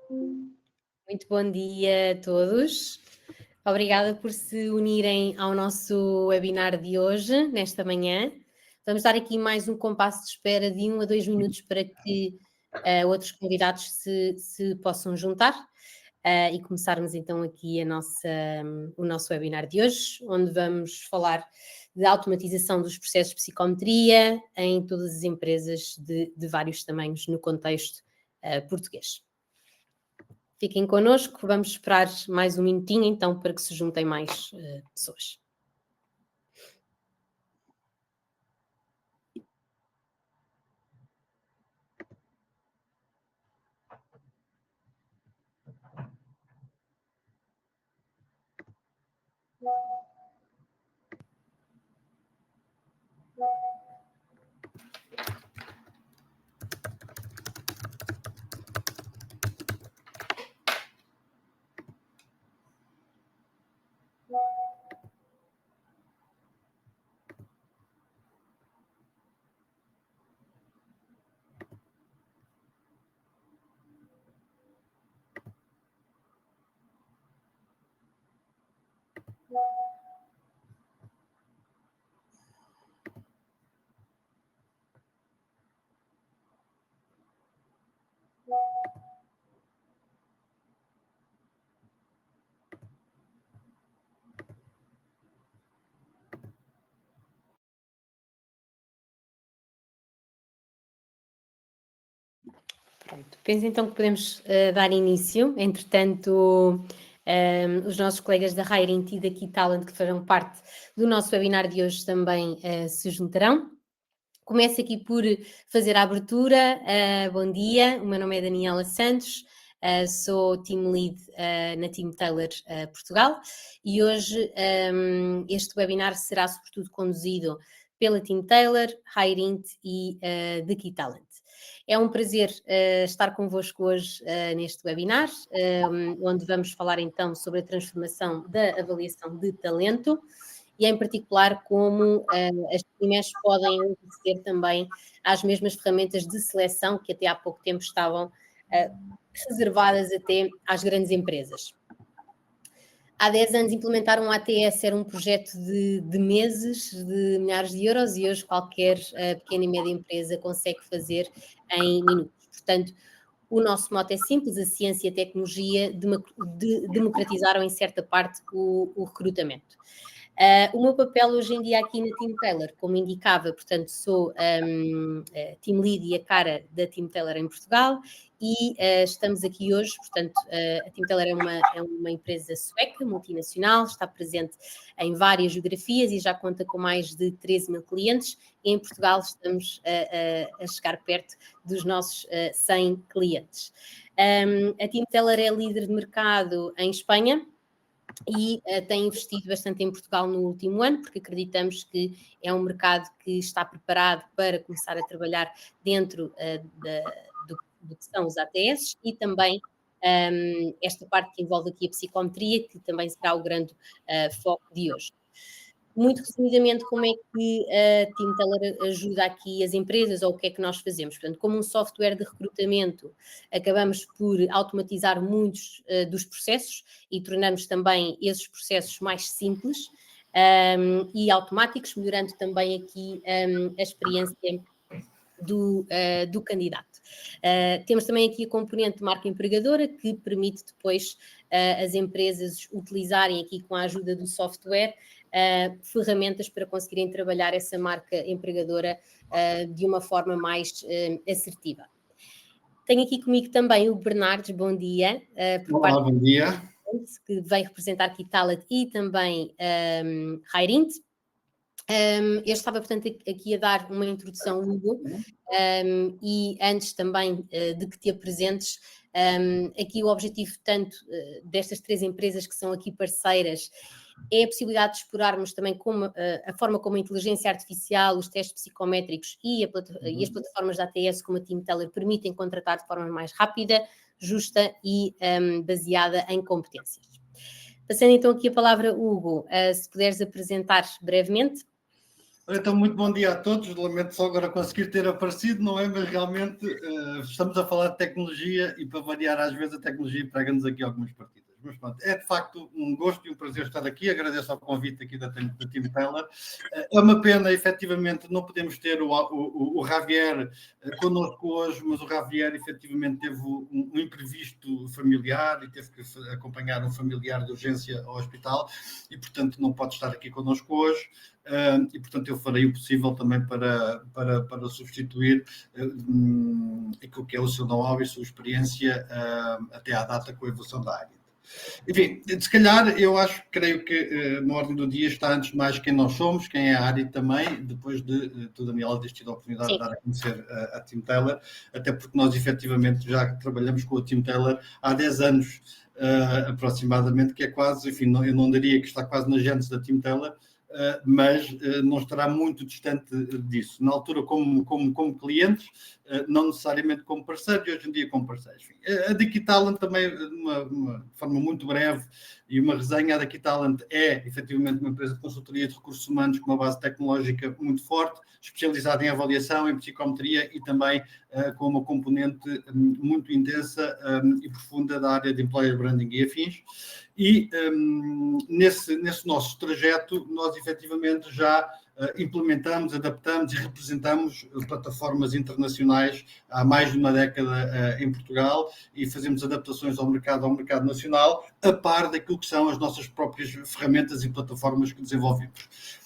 Muito bom dia a todos. Obrigada por se unirem ao nosso webinar de hoje, nesta manhã. Vamos dar aqui mais um compasso de espera de 1 a 2 minutos para que outros convidados se possam juntar e começarmos então aqui o nosso webinar de hoje, onde vamos falar de automatização dos processos de psicometria em todas as empresas de vários tamanhos no contexto português. Fiquem connosco, vamos esperar mais um minutinho então para que se juntem mais pessoas. Pronto, penso então que podemos dar início. Entretanto, os nossos colegas da Hiring e da Key Talent, que farão parte do nosso webinar de hoje, também se juntarão. Começo aqui por fazer a abertura. Bom dia, o meu nome é Daniela Santos, sou Team Lead na Team Taylor Portugal e hoje este webinar será sobretudo conduzido pela Team Taylor, Hiring e The Key Talent. É um prazer estar convosco hoje neste webinar, onde vamos falar então sobre a transformação da avaliação de talento e em particular como as PYMEs podem aceder também às mesmas ferramentas de seleção que até há pouco tempo estavam reservadas até às grandes empresas. Há 10 anos implementaram um ATS, era um projeto de meses, de milhares de euros, e hoje qualquer pequena e média empresa consegue fazer em minutos. Portanto, o nosso mote é simples: a ciência e a tecnologia democratizaram em certa parte o recrutamento. O meu papel hoje em dia aqui na Team Taylor, como indicava, portanto, sou Team Lead e a cara da Team Taylor em Portugal e estamos aqui hoje, portanto, a Team Taylor é uma empresa sueca, multinacional, está presente em várias geografias e já conta com mais de 13 mil clientes. E em Portugal estamos a chegar perto dos nossos 100 clientes. A Team Taylor é líder de mercado em Espanha e tem investido bastante em Portugal no último ano, porque acreditamos que é um mercado que está preparado para começar a trabalhar dentro do que são os ATS e também esta parte que envolve aqui a psicometria, que também será o grande foco de hoje. Muito resumidamente, como é que a Team Taylor ajuda aqui as empresas, ou o que é que nós fazemos? Portanto, como um software de recrutamento, acabamos por automatizar muitos dos processos e tornamos também esses processos mais simples e automáticos, melhorando também aqui a experiência do candidato. Temos também aqui a componente de marca empregadora, que permite depois as empresas utilizarem aqui, com a ajuda do software, ferramentas para conseguirem trabalhar essa marca empregadora de uma forma mais assertiva. Tenho aqui comigo também o Bernardes, bom dia. Olá, bom dia. Que vem representar aqui Talent e também Hiring. Eu estava, portanto, aqui a dar uma introdução, Hugo, e antes também de que te apresentes, aqui o objetivo tanto destas 3 empresas que são aqui parceiras é a possibilidade de explorarmos também como, a forma como a inteligência artificial, os testes psicométricos e as plataformas da ATS como a Team Taylor permitem contratar de forma mais rápida, justa e baseada em competências. Passando então aqui a palavra, Hugo, se puderes apresentar brevemente. Então, muito bom dia a todos. Lamento só agora conseguir ter aparecido, não é? Mas realmente estamos a falar de tecnologia e, para variar, às vezes a tecnologia prega-nos aqui algumas partidas. Mas pronto, é de facto um gosto e um prazer estar aqui. Agradeço ao convite aqui da Team Teller. É uma pena, efetivamente, não podemos ter o Javier connosco hoje, mas o Javier efetivamente teve um imprevisto familiar e teve que acompanhar um familiar de urgência ao hospital e, portanto, não pode estar aqui connosco hoje. E, portanto, eu farei o possível também para substituir aquilo que é o seu know-how e a sua experiência até à data com a evolução da área. Enfim, se calhar, creio que na ordem do dia está antes de mais quem nós somos, quem é a área também, depois de tu, Daniela, teres tido a oportunidade de dar a conhecer a Team Teller, até porque nós efetivamente já trabalhamos com a Team Teller há 10 anos aproximadamente, que é quase, enfim, eu não diria que está quase na gênese da Team Teller, mas não estará muito distante disso. Na altura, como clientes, não necessariamente como parceiros, e hoje em dia como parceiros. Enfim, a Digitalent também, de uma forma muito breve, e uma resenha, a Digitalent é, efetivamente, uma empresa de consultoria de recursos humanos com uma base tecnológica muito forte, especializada em avaliação, em psicometria e também com uma componente muito intensa e profunda da área de employer branding e afins. E nesse nosso trajeto, nós efetivamente já implementamos, adaptamos e representamos plataformas internacionais há mais de uma década em Portugal e fazemos adaptações ao mercado nacional, a par daquilo que são as nossas próprias ferramentas e plataformas que desenvolvemos.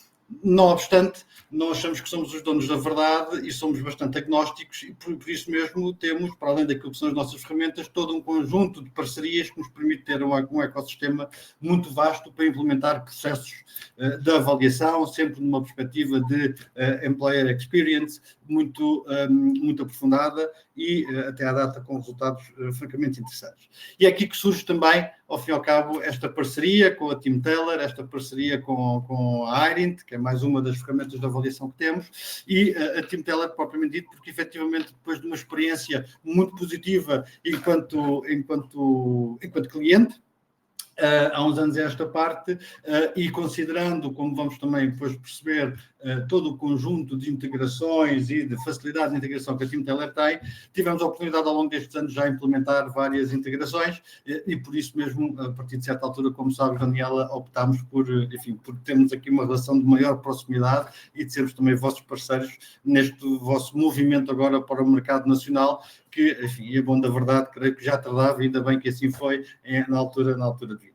Não obstante, nós achamos que somos os donos da verdade e somos bastante agnósticos e por isso mesmo temos, para além daquilo que são as nossas ferramentas, todo um conjunto de parcerias que nos permite ter um ecossistema muito vasto para implementar processos de avaliação, sempre numa perspectiva de employer experience muito aprofundada e até à data com resultados francamente interessantes. E é aqui que surge também, ao fim e ao cabo, esta parceria com a Team Teller, esta parceria com a Irint, que é mais uma das ferramentas de avaliação que temos, e a Team Teller, propriamente dito, porque efetivamente depois de uma experiência muito positiva enquanto cliente, há uns anos esta parte, e considerando, como vamos também depois perceber, todo o conjunto de integrações e de facilidade de integração que a Team Teller tem, tivemos a oportunidade ao longo destes anos já implementar várias integrações e por isso mesmo, a partir de certa altura, como sabe, Daniela, optámos por termos aqui uma relação de maior proximidade e de sermos também vossos parceiros neste vosso movimento agora para o mercado nacional, que, enfim, é bom da verdade, creio que já tardava, ainda bem que assim foi na altura de vida.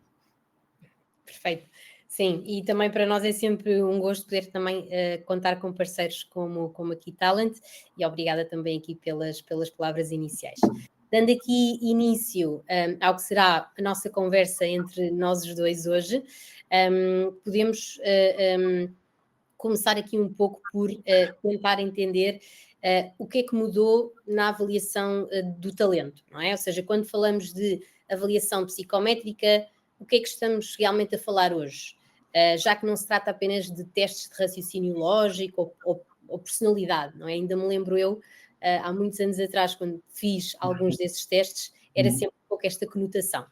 Perfeito. Sim, e também para nós é sempre um gosto poder também contar com parceiros como a Keytalent e obrigada também aqui pelas palavras iniciais. Dando aqui início ao que será a nossa conversa entre nós os dois hoje, podemos começar aqui um pouco por tentar entender o que é que mudou na avaliação do talento, não é? Ou seja, quando falamos de avaliação psicométrica, o que é que estamos realmente a falar hoje? Já que não se trata apenas de testes de raciocínio lógico ou personalidade, não é? Ainda me lembro eu, há muitos anos atrás, quando fiz alguns desses testes, era sempre um pouco esta conotação.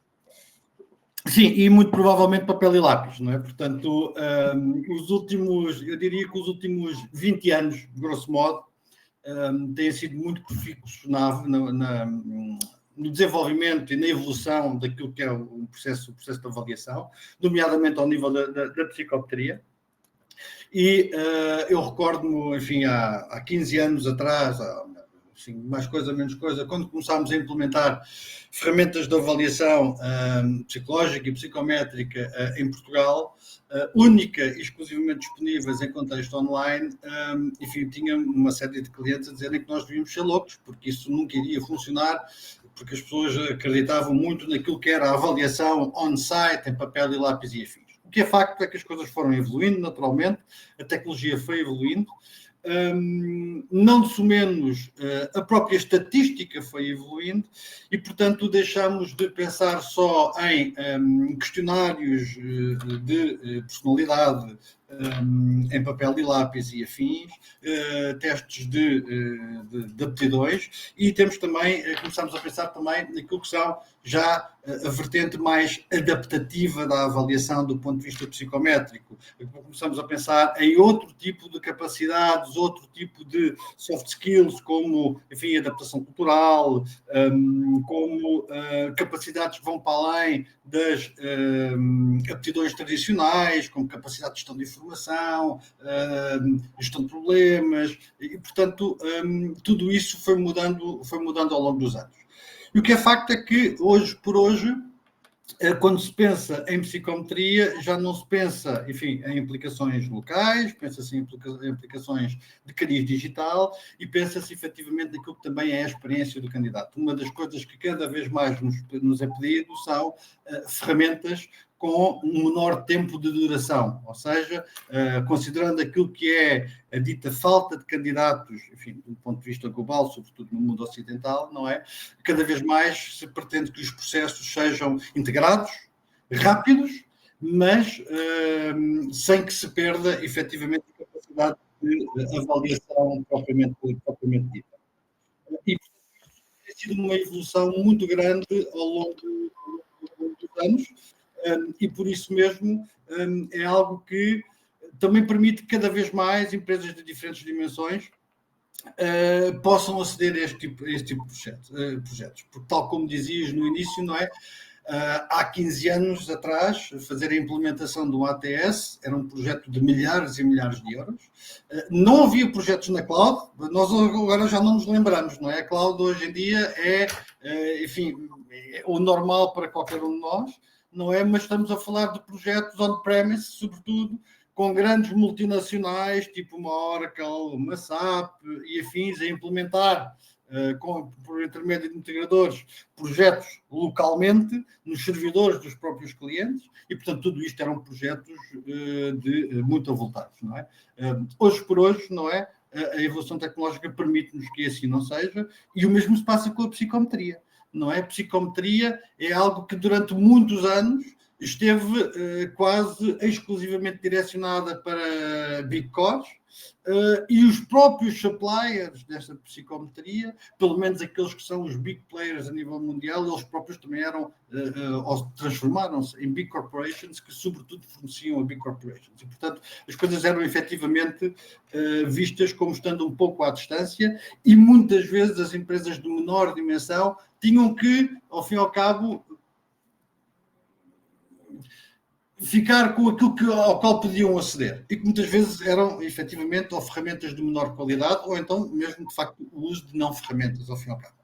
Sim, e muito provavelmente papel e lápis, não é? Portanto, eu diria que os últimos 20 anos, grosso modo, têm sido muito profícuos no desenvolvimento e na evolução daquilo que é o processo de avaliação, nomeadamente ao nível da psicometria. E eu recordo-me, enfim, há 15 anos atrás, assim, mais coisa, menos coisa, quando começámos a implementar ferramentas de avaliação psicológica e psicométrica em Portugal, única e exclusivamente disponíveis em contexto online, enfim, tinha uma série de clientes a dizerem que nós devíamos ser loucos, porque isso nunca iria funcionar, porque as pessoas acreditavam muito naquilo que era a avaliação on-site, em papel e lápis e afins. O que é facto é que as coisas foram evoluindo naturalmente, a tecnologia foi evoluindo, não de menos a própria estatística foi evoluindo e, portanto, deixámos de pensar só em questionários de personalidade em papel e lápis e afins, testes de aptidões, e temos também, começamos a pensar também naquilo que são já a vertente mais adaptativa da avaliação do ponto de vista psicométrico. Começamos a pensar em outro tipo de capacidades, outro tipo de soft skills, como, enfim, adaptação cultural, como capacidades que vão para além das aptidões tradicionais, como capacidade de gestão de informação, gestão de problemas, e, portanto, tudo isso foi mudando ao longo dos anos. E o que é facto é que, hoje por hoje, quando se pensa em psicometria, já não se pensa, enfim, em implicações locais, pensa-se em implicações de cariz digital e pensa-se efetivamente naquilo que também é a experiência do candidato. Uma das coisas que cada vez mais nos é pedido são ferramentas com um menor tempo de duração, ou seja, considerando aquilo que é a dita falta de candidatos, enfim, do ponto de vista global, sobretudo no mundo ocidental, não é? Cada vez mais se pretende que os processos sejam integrados, rápidos, mas sem que se perda efetivamente a capacidade de avaliação propriamente dita. E tem sido uma evolução muito grande ao longo dos anos, e por isso mesmo é algo que também permite que cada vez mais empresas de diferentes dimensões possam aceder a este tipo de projetos. Porque, tal como dizias no início, não é? Há 15 anos atrás, fazer a implementação do ATS era um projeto de milhares e milhares de euros. Não havia projetos na cloud, nós agora já não nos lembramos, não é? A cloud hoje em dia enfim, é o normal para qualquer um de nós, não é? Mas estamos a falar de projetos on-premise, sobretudo, com grandes multinacionais, tipo uma Oracle, uma SAP e afins, a implementar, por intermédio de integradores, projetos localmente, nos servidores dos próprios clientes, e, portanto, tudo isto eram projetos muito avultados, não é? Hoje por hoje, não é? A evolução tecnológica permite-nos que assim não seja, e o mesmo se passa com a psicometria, não é? A psicometria é algo que durante muitos anos esteve quase exclusivamente direcionada para Big Cores, e os próprios suppliers desta psicometria, pelo menos aqueles que são os big players a nível mundial, eles próprios também eram, ou transformaram-se em big corporations, que sobretudo forneciam a big corporations. E, portanto, as coisas eram efetivamente vistas como estando um pouco à distância, e muitas vezes as empresas de menor dimensão tinham que, ao fim e ao cabo, ficar com aquilo ao qual podiam aceder, e que muitas vezes eram, efetivamente, ou ferramentas de menor qualidade, ou então mesmo, de facto, o uso de não ferramentas, ao fim e ao cabo.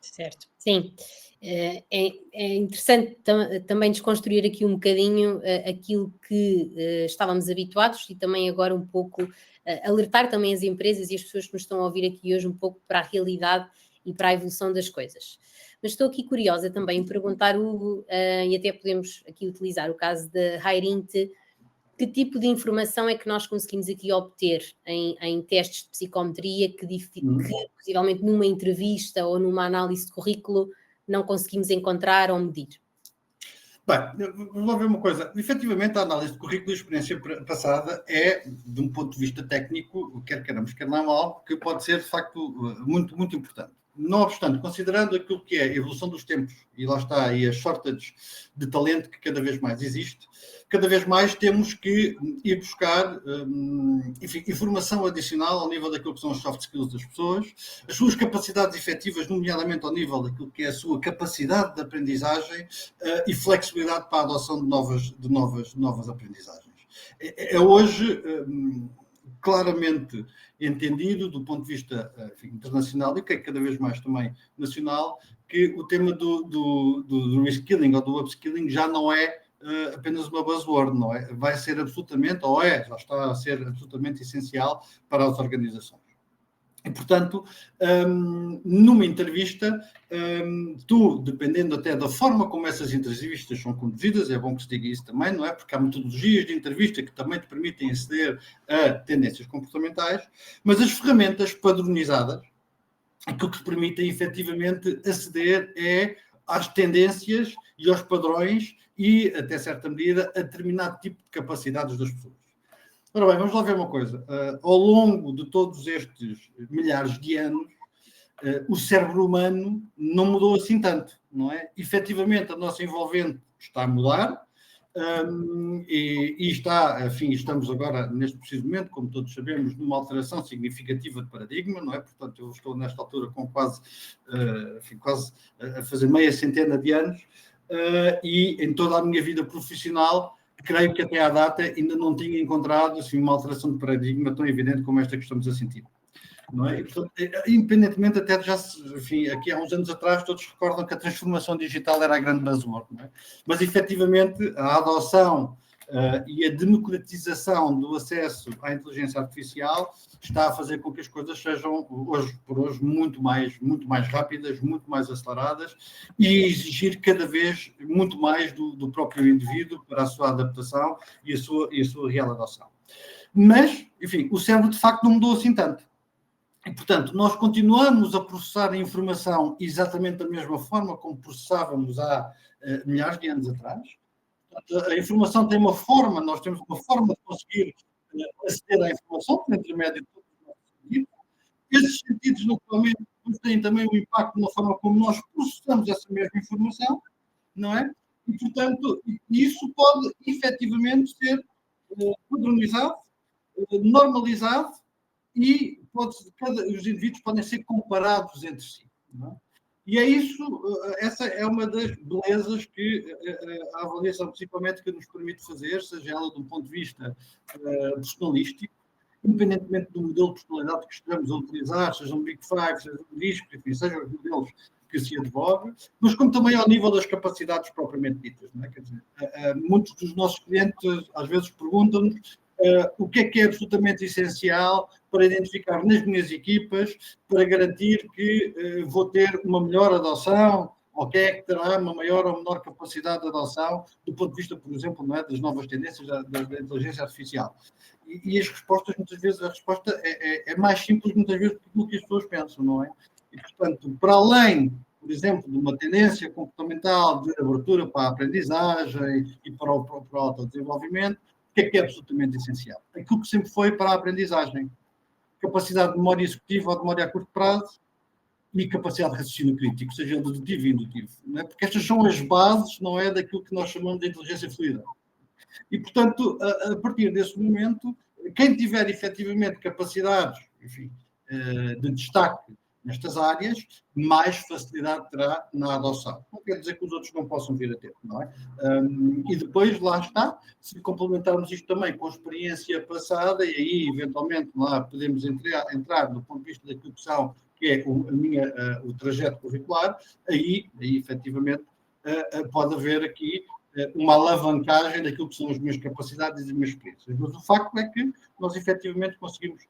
Certo, sim. É interessante também desconstruir aqui um bocadinho aquilo que estávamos habituados, e também agora um pouco alertar também as empresas e as pessoas que nos estão a ouvir aqui hoje um pouco para a realidade e para a evolução das coisas. Mas estou aqui curiosa também em perguntar, Hugo, e até podemos aqui utilizar o caso da Hairint, que tipo de informação é que nós conseguimos aqui obter em testes de psicometria que possivelmente numa entrevista ou numa análise de currículo não conseguimos encontrar ou medir? Bem, vamos ver uma coisa. Efetivamente, a análise de currículo e a experiência passada é, de um ponto de vista técnico, quer queiramos, quer não, algo que pode ser, de facto, muito, muito importante. Não obstante, considerando aquilo que é a evolução dos tempos, e lá está aí as shortage de talento que cada vez mais existe, cada vez mais temos que ir buscar, enfim, informação adicional ao nível daquilo que são os soft skills das pessoas, as suas capacidades efetivas, nomeadamente ao nível daquilo que é a sua capacidade de aprendizagem e flexibilidade para a adoção de novas aprendizagens. É hoje claramente entendido, do ponto de vista internacional e que é cada vez mais também nacional, que o tema do reskilling ou do upskilling já não é apenas uma buzzword, não é? Vai ser absolutamente, já está a ser absolutamente essencial para as organizações. E, portanto, numa entrevista, tu, dependendo até da forma como essas entrevistas são conduzidas, é bom que se diga isso também, não é? Porque há metodologias de entrevista que também te permitem aceder a tendências comportamentais, mas as ferramentas padronizadas, aquilo que te permitem efetivamente aceder é às tendências e aos padrões e, até certa medida, a determinado tipo de capacidades das pessoas. Ora bem, vamos lá ver uma coisa. Ao longo de todos estes milhares de anos, o cérebro humano não mudou assim tanto, não é? Efetivamente, a nossa envolvente está a mudar, e está, enfim, estamos agora, neste preciso momento, como todos sabemos, numa alteração significativa de paradigma, não é? Portanto, eu estou nesta altura com quase a fazer meia centena de anos, e em toda a minha vida profissional, creio que até à data ainda não tinha encontrado assim, uma alteração de paradigma tão evidente como esta que estamos a sentir. Não é? E, portanto, independentemente, até já, enfim, aqui há uns anos atrás, todos recordam que a transformação digital era a grande buzzword, não é? Mas efetivamente a adoção e a democratização do acesso à inteligência artificial está a fazer com que as coisas sejam, hoje por hoje, muito mais rápidas, muito mais aceleradas e exigir cada vez muito mais do próprio indivíduo para a sua adaptação e a sua real adoção. Mas, enfim, o cérebro de facto não mudou assim tanto. E, portanto, nós continuamos a processar a informação exatamente da mesma forma como processávamos há milhares de anos atrás. Portanto, a informação tem uma forma, nós temos uma forma de conseguir aceder à informação, por intermédio de todos os nossos sentidos. Esses sentidos, naturalmente, têm também um impacto na forma como nós processamos essa mesma informação, não é? E, portanto, isso pode efetivamente ser padronizado, normalizado, e os indivíduos podem ser comparados entre si. Não é? E é isso, essa é uma das belezas que a avaliação psicométrica nos permite fazer, seja ela de um ponto de vista personalístico, independentemente do modelo de personalidade que estejamos a utilizar, seja um Big Five, seja um DISC, enfim, sejam os modelos que se advoga, mas como também ao nível das capacidades propriamente ditas. Não é? Quer dizer, muitos dos nossos clientes às vezes perguntam-nos o que é absolutamente essencial para identificar nas minhas equipas, para garantir que vou ter uma melhor adoção, ou que é que terá uma maior ou menor capacidade de adoção, do ponto de vista, por exemplo, não é, das novas tendências da inteligência artificial. E as respostas, muitas vezes, a resposta é mais simples, muitas vezes, do que as pessoas pensam, não é? E, portanto, para além, por exemplo, de uma tendência comportamental de abertura para a aprendizagem e para o autodesenvolvimento, o que é absolutamente essencial? Aquilo que sempre foi para a aprendizagem. Capacidade de memória executiva ou de memória a curto prazo e capacidade de raciocínio crítico, seja dedutivo e indutivo. Não é? Porque estas são as bases, não é, daquilo que nós chamamos de inteligência fluida. E, portanto, a partir desse momento, quem tiver efetivamente capacidades, enfim, de destaque nestas áreas, mais facilidade terá na adoção. Não quer dizer que os outros não possam vir a ter, não é? E depois, lá está, se complementarmos isto também com a experiência passada, e aí, eventualmente, lá podemos entrar do ponto de vista daquilo que é o trajeto curricular, aí efetivamente, pode haver aqui uma alavancagem daquilo que são as minhas capacidades e as minhas experiências. Mas o facto é que nós efetivamente conseguimos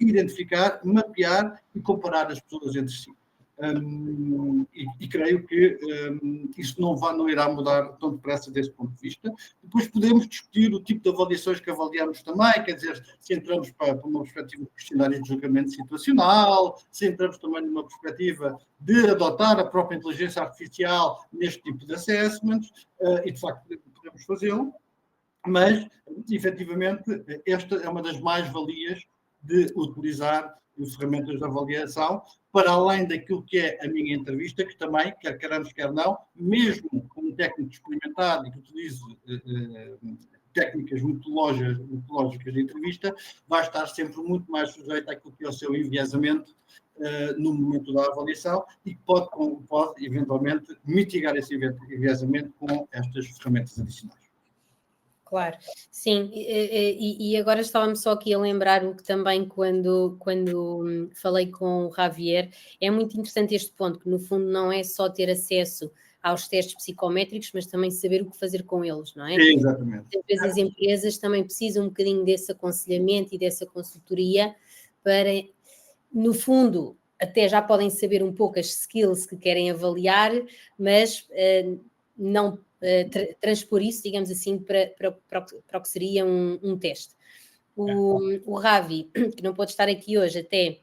identificar, mapear e comparar as pessoas entre si. E creio que isso não irá mudar tão depressa desse ponto de vista. Depois podemos discutir o tipo de avaliações que avaliamos também, quer dizer, se entramos para uma perspectiva de questionário de julgamento situacional, se entramos também numa perspectiva de adotar a própria inteligência artificial neste tipo de assessments, e de facto podemos fazê-lo, mas efetivamente esta é uma das mais-valias de utilizar ferramentas de avaliação, para além daquilo que é a minha entrevista, que também, quer queiramos, quer não, mesmo como técnico experimentado e que utilize técnicas metodológicas de entrevista, vai estar sempre muito mais sujeito àquilo que é o seu enviesamento no momento da avaliação e pode eventualmente mitigar esse enviesamento com estas ferramentas adicionais. Claro, sim, e agora estava-me só aqui a lembrar o que também quando falei com o Javier, é muito interessante este ponto, que no fundo não é só ter acesso aos testes psicométricos, mas também saber o que fazer com eles, não é? Exatamente. Às vezes as empresas também precisam um bocadinho desse aconselhamento e dessa consultoria para, no fundo, até já podem saber um pouco as skills que querem avaliar, mas não transpor isso, digamos assim, para o que seria um teste. O Ravi, que não pode estar aqui hoje, até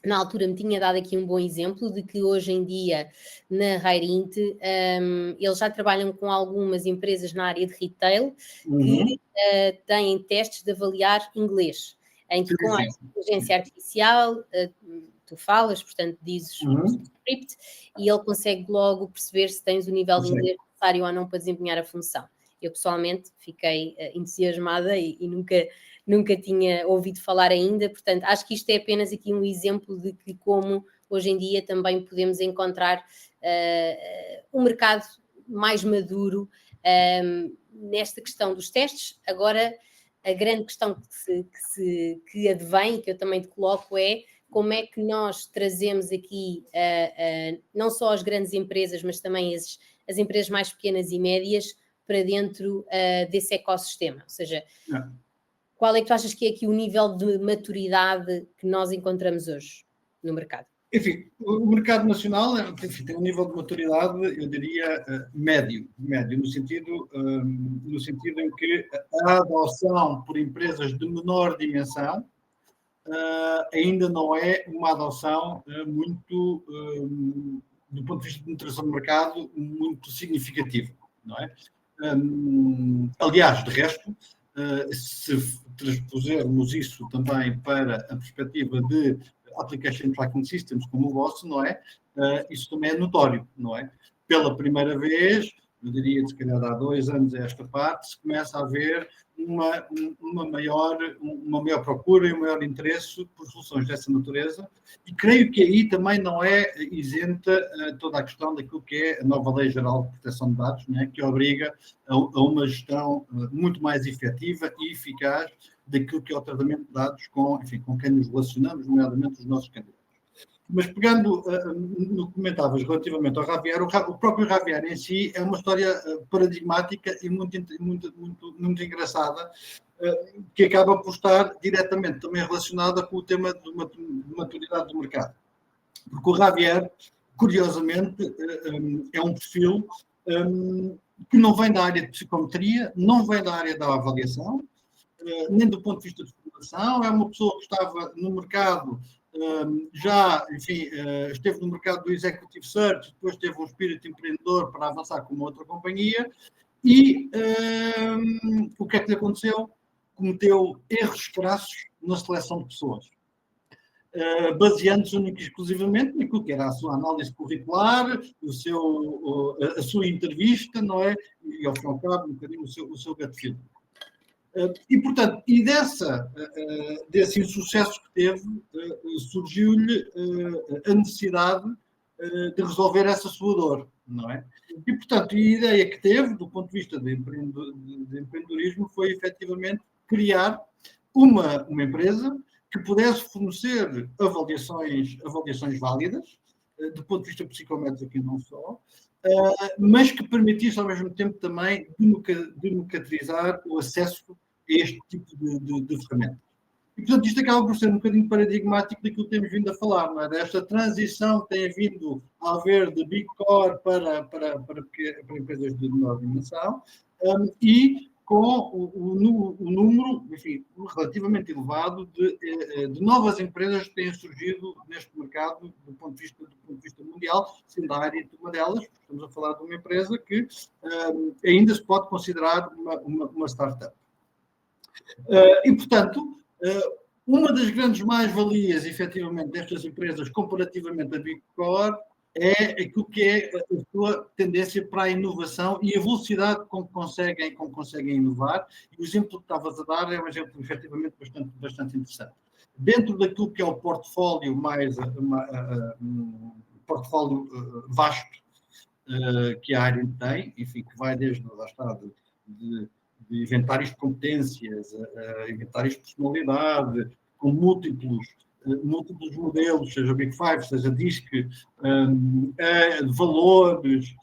na altura me tinha dado aqui um bom exemplo de que hoje em dia na Rairint eles já trabalham com algumas empresas na área de retail que têm testes de avaliar inglês, em que com a inteligência artificial tu falas, portanto dizes o script e ele consegue logo perceber se tens o nível de inglês necessário ou não para desempenhar a função. Eu pessoalmente fiquei entusiasmada e nunca tinha ouvido falar ainda, portanto, acho que isto é apenas aqui um exemplo de que como hoje em dia também podemos encontrar um mercado mais maduro nesta questão dos testes. Agora, a grande questão que advém, e que eu também te coloco, é como é que nós trazemos aqui não só as grandes empresas, mas também as empresas mais pequenas e médias para dentro desse ecossistema, ou seja... Qual é que tu achas que é aqui o nível de maturidade que nós encontramos hoje no mercado? Enfim, o mercado nacional tem um nível de maturidade, eu diria, médio, no sentido em que a adoção por empresas de menor dimensão ainda não é uma adoção muito, do ponto de vista de penetração do mercado, muito significativa, não é? Aliás, de resto, se transpusermos isso também para a perspectiva de application tracking systems como o vosso, não é? Isso também é notório, não é? Pela primeira vez, eu diria que se calhar há 2 anos a esta parte, se começa a haver uma maior procura e um maior interesse por soluções dessa natureza, e creio que aí também não é isenta toda a questão daquilo que é a nova Lei Geral de Proteção de Dados, né, que obriga a uma gestão muito mais efetiva e eficaz daquilo que é o tratamento de dados com quem nos relacionamos, nomeadamente os nossos candidatos. Mas pegando no que comentavas relativamente ao Javier, o próprio Javier em si é uma história paradigmática e muito engraçada, que acaba por estar diretamente também relacionada com o tema de maturidade do mercado. Porque o Javier, curiosamente, é um perfil que não vem da área de psicometria, não vem da área da avaliação, nem do ponto de vista de formação, é uma pessoa que estava no mercado esteve no mercado do Executive Search, depois teve um espírito empreendedor para avançar com uma outra companhia e o que é que lhe aconteceu? Cometeu erros crassos na seleção de pessoas, baseando-se única e exclusivamente naquilo que era a sua análise curricular, a sua entrevista, não é? E ao fim e ao cabo, um bocadinho o seu gut feeling. E, portanto, desse insucesso que teve, surgiu-lhe a necessidade de resolver essa sua dor, não é? E, portanto, a ideia que teve, do ponto de vista de empreendedorismo, foi efetivamente criar uma empresa que pudesse fornecer avaliações válidas, do ponto de vista psicométrico e não só, mas que permitisse ao mesmo tempo também democratizar o acesso a este tipo de ferramentas. E, portanto, isto acaba por ser um bocadinho paradigmático daquilo que temos vindo a falar, não é? Desta transição que tem vindo a haver de Big Core para empresas de menor dimensão, e com o número, enfim, relativamente elevado de novas empresas que têm surgido neste mercado do ponto de vista mundial, sendo a área de uma delas, porque estamos a falar de uma empresa que ainda se pode considerar uma startup. E, portanto, uma das grandes mais-valias, efetivamente, destas empresas comparativamente a Big Core é aquilo que é a sua tendência para a inovação e a velocidade com que conseguem inovar. E o exemplo que estavas a dar é um exemplo, efetivamente, bastante interessante. Dentro daquilo que é o portfólio portfólio vasto que a área tem, enfim, que vai desde, lá está, de inventários de competências, inventários de personalidade, com múltiplos modelos, seja Big Five, seja DISC, valores.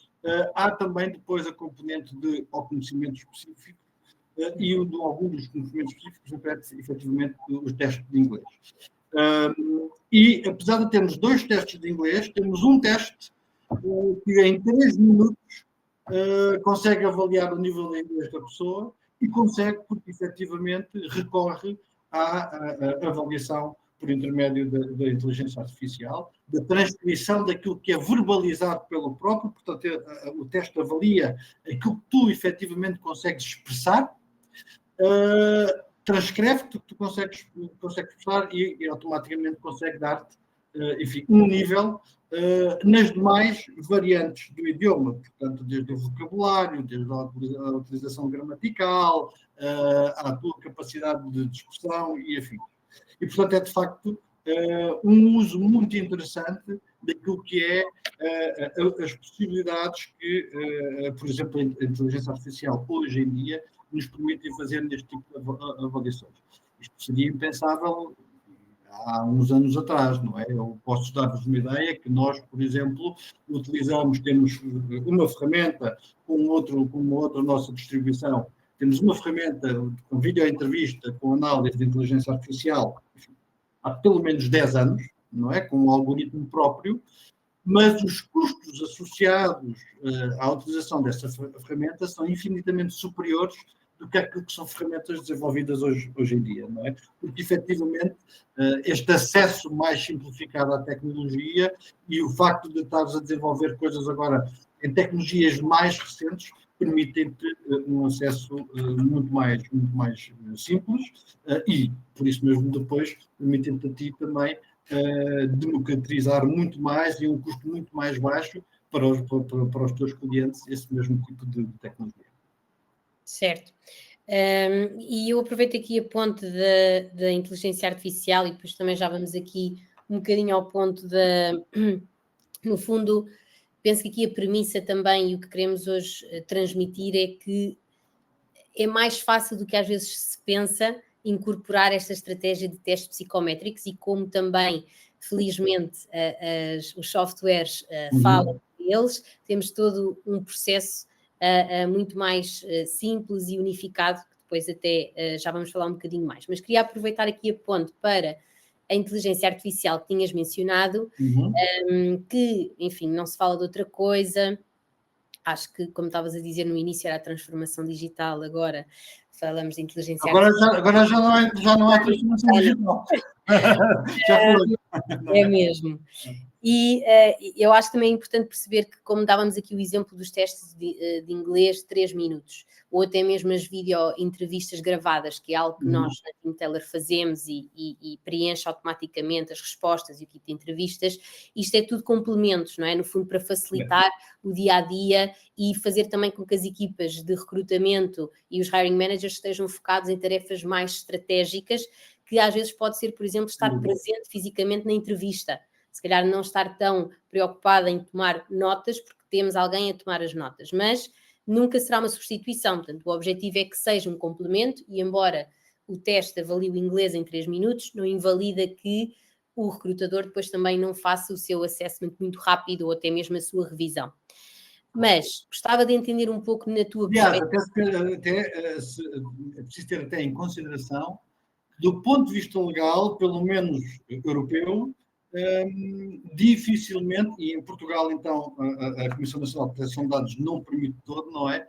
Há também depois a componente de conhecimento específico e de alguns dos conhecimentos específicos, efetivamente, os testes de inglês. E apesar de termos 2 testes de inglês, temos um teste que em 3 minutos consegue avaliar o nível de inglês da pessoa e consegue, porque efetivamente recorre à avaliação por intermédio da inteligência artificial, da transcrição daquilo que é verbalizado pelo próprio, portanto, o teste avalia aquilo que tu efetivamente consegues expressar, transcreve o que tu consegues expressar e automaticamente consegue dar-te, enfim, um nível nas demais variantes do idioma, portanto, desde o vocabulário, desde a utilização gramatical, à tua capacidade de expressão e afim. E, portanto, é de facto um uso muito interessante daquilo que é as possibilidades que, por exemplo, a inteligência artificial hoje em dia nos permitem fazer neste tipo de avaliações. Isto seria impensável há uns anos atrás, não é? Eu posso dar-vos uma ideia que nós, por exemplo, temos uma ferramenta com uma outra nossa distribuição, temos uma ferramenta com videoentrevista, com análise de inteligência artificial, há pelo menos 10 anos, não é? Com um algoritmo próprio, mas os custos associados à utilização dessa ferramenta são infinitamente superiores do que aquilo que são ferramentas desenvolvidas hoje em dia, não é? Porque, efetivamente, este acesso mais simplificado à tecnologia e o facto de estares a desenvolver coisas agora em tecnologias mais recentes permitem-te um acesso muito mais simples e, por isso mesmo, depois permitem-te a ti também democratizar muito mais e um custo muito mais baixo para os teus clientes esse mesmo tipo de tecnologia. Certo. E eu aproveito aqui a ponte da inteligência artificial e depois também já vamos aqui um bocadinho ao ponto no fundo, penso que aqui a premissa também e o que queremos hoje transmitir é que é mais fácil do que às vezes se pensa incorporar esta estratégia de testes psicométricos e como também, felizmente, os softwares falam deles, temos todo um processo muito mais simples e unificado, que depois até já vamos falar um bocadinho mais. Mas queria aproveitar aqui a ponte para a inteligência artificial que tinhas mencionado, que, enfim, não se fala de outra coisa. Acho que, como estavas a dizer no início, era a transformação digital, agora falamos de inteligência artificial. Agora já não é transformação digital. Já foi. É mesmo. E eu acho também importante perceber que, como dávamos aqui o exemplo dos testes de inglês de 3 minutos, ou até mesmo as vídeo-entrevistas gravadas, que é algo que nós na Team Teller fazemos e preenche automaticamente as respostas e o tipo de entrevistas, isto é tudo complementos, não é? No fundo, para facilitar o dia-a-dia e fazer também com que as equipas de recrutamento e os hiring managers estejam focados em tarefas mais estratégicas, que às vezes pode ser, por exemplo, estar presente fisicamente na entrevista. Se calhar não estar tão preocupada em tomar notas, porque temos alguém a tomar as notas, mas nunca será uma substituição. Portanto, o objetivo é que seja um complemento e, embora o teste avalie o inglês em 3 minutos, não invalida que o recrutador depois também não faça o seu assessment muito rápido ou até mesmo a sua revisão. Mas gostava de entender um pouco na tua perspectiva. É preciso ter até em consideração, do ponto de vista legal, pelo menos europeu, dificilmente, e em Portugal, então, a Comissão Nacional de Proteção de Dados não permite todo, não é?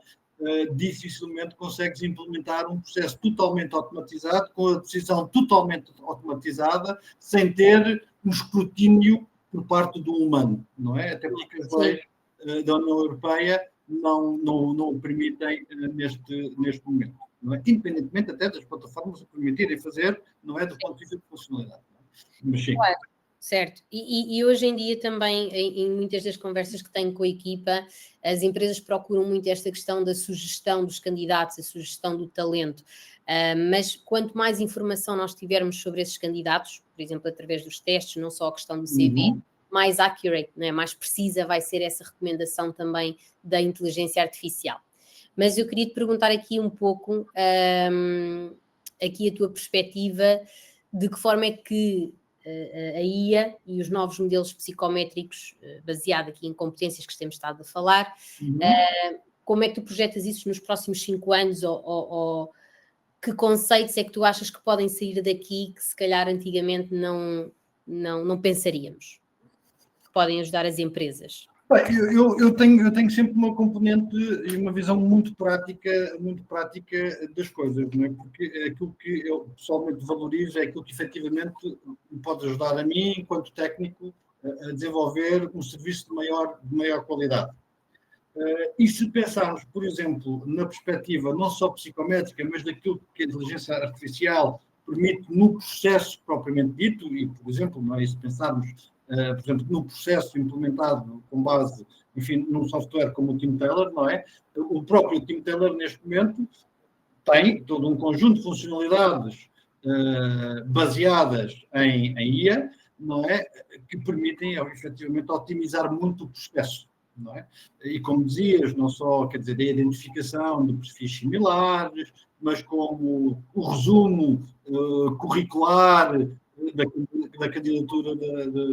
Dificilmente consegues implementar um processo totalmente automatizado, com a decisão totalmente automatizada, sem ter um escrutínio por parte do humano, não é? Até porque as leis da União Europeia não o permitem neste momento. Não é? Independentemente até das plataformas o permitirem fazer, não é do ponto de vista de funcionalidade. Mas sim. Claro, certo. E hoje em dia também, em muitas das conversas que tenho com a equipa, as empresas procuram muito esta questão da sugestão dos candidatos, a sugestão do talento. Mas quanto mais informação nós tivermos sobre esses candidatos, por exemplo, através dos testes, não só a questão do CV, mais accurate, né? Mais precisa vai ser essa recomendação também da inteligência artificial. Mas eu queria te perguntar aqui um pouco, aqui a tua perspectiva, de que forma é que a IA e os novos modelos psicométricos, baseado aqui em competências que temos estado a falar, como é que tu projetas isso nos próximos 5 anos ou que conceitos é que tu achas que podem sair daqui que se calhar antigamente não pensaríamos, que podem ajudar as empresas? Eu tenho sempre uma componente e uma visão muito prática das coisas, não é? Porque aquilo que eu pessoalmente valorizo é aquilo que efetivamente me pode ajudar a mim, enquanto técnico, a desenvolver um serviço de maior qualidade. E se pensarmos, por exemplo, na perspectiva não só psicométrica, mas daquilo que a inteligência artificial permite no processo propriamente dito, e, por exemplo, não é? Se pensarmos, por exemplo, no processo implementado com base, enfim, num software como o Team Taylor, não é? O próprio Team Taylor, neste momento, tem todo um conjunto de funcionalidades baseadas em IA, não é? Que permitem, efetivamente, otimizar muito o processo. Não é? E como dizias, não só, quer dizer, a identificação de perfis similares, mas como o resumo curricular da candidatura